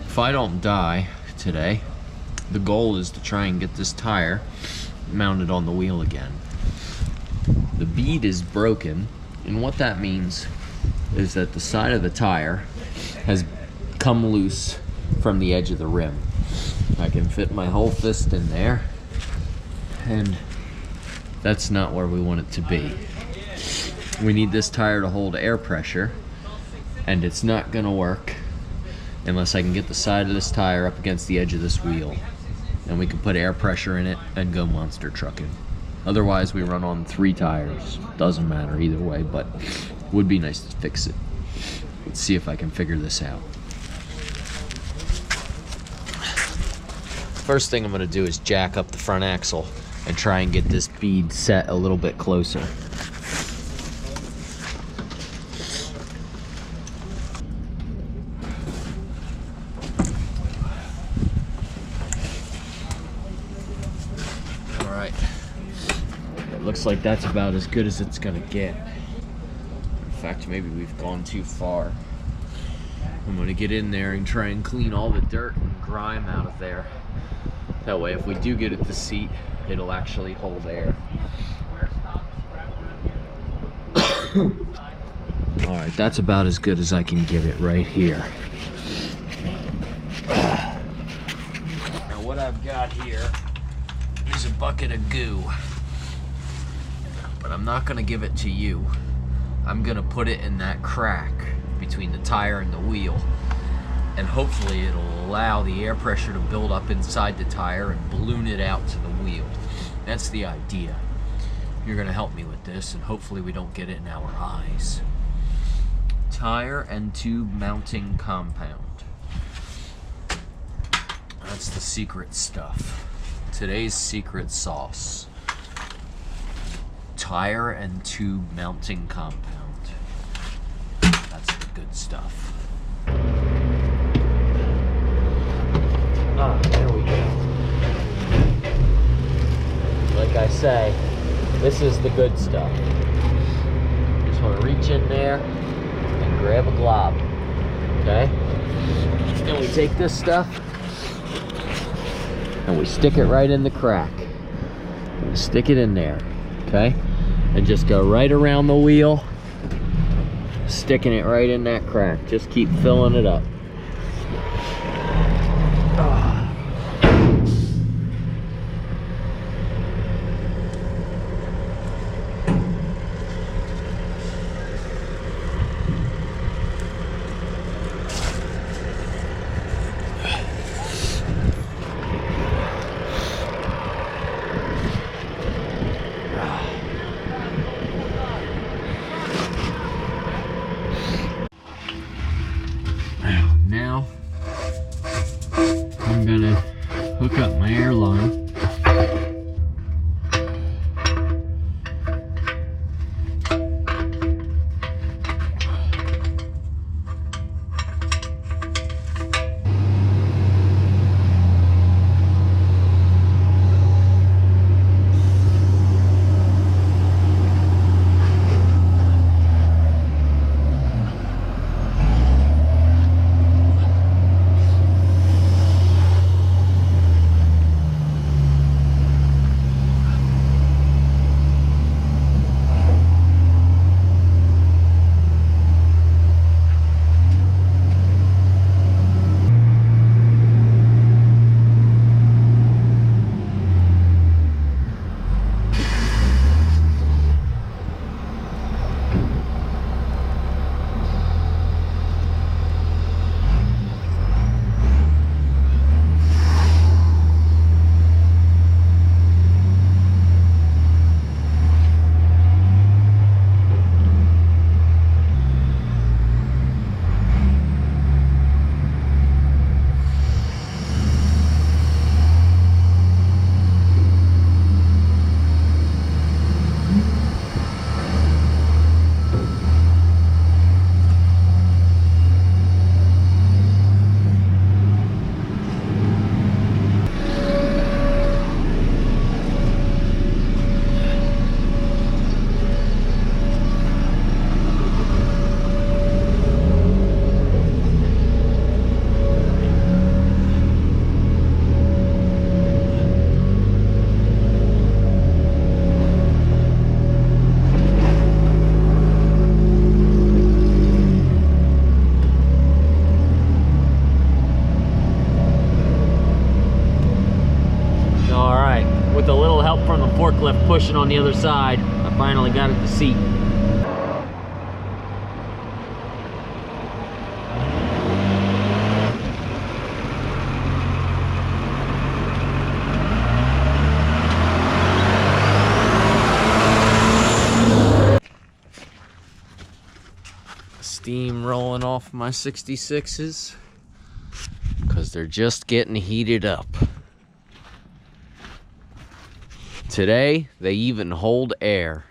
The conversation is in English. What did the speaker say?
If I don't die today, the goal is to try and get this tire mounted on the wheel again. The bead is broken, and what that means is that the side of the tire has come loose from the edge of the rim. I can fit my whole fist in there, and that's not where we want it to be. We need this tire to hold air pressure, and it's not gonna work unless I can get the side of this tire up against the edge of this wheel, and we can put air pressure in it and go monster trucking. Otherwise we run on 3 tires. Doesn't matter either way, but would be nice to fix it. Let's see if I can figure this out. First thing I'm gonna do is jack up the front axle and try and get this bead set a little bit closer. All right, it looks like that's about as good as it's gonna get. In fact, maybe we've gone too far. I'm gonna get in there and try and clean all the dirt and grime out of there. That way, if we do get it to seat, it'll actually hold air. All right, that's about as good as I can get it right here. Now what I've got here is a bucket of goo, but I'm not gonna give it to you. I'm gonna put it in that crack between the tire and the wheel, and hopefully it'll allow the air pressure to build up inside the tire and balloon it out to the wheel. That's the idea. You're gonna help me with this, and hopefully we don't get it in our eyes. Tire and tube mounting compound. That's the secret stuff. Today's secret sauce. Tire and tube mounting compound. That's the good stuff. Ah, there we go. Like I say, this is the good stuff. Just want to reach in there and grab a glob, okay? Then we take this stuff and we stick it right in the crack. We stick it in there, okay? And just go right around the wheel, sticking it right in that crack. Just keep filling it up. forklift pushing on the other side. I finally got it to seat. Steam rolling off my 66s because they're just getting heated up. Today, they even hold air.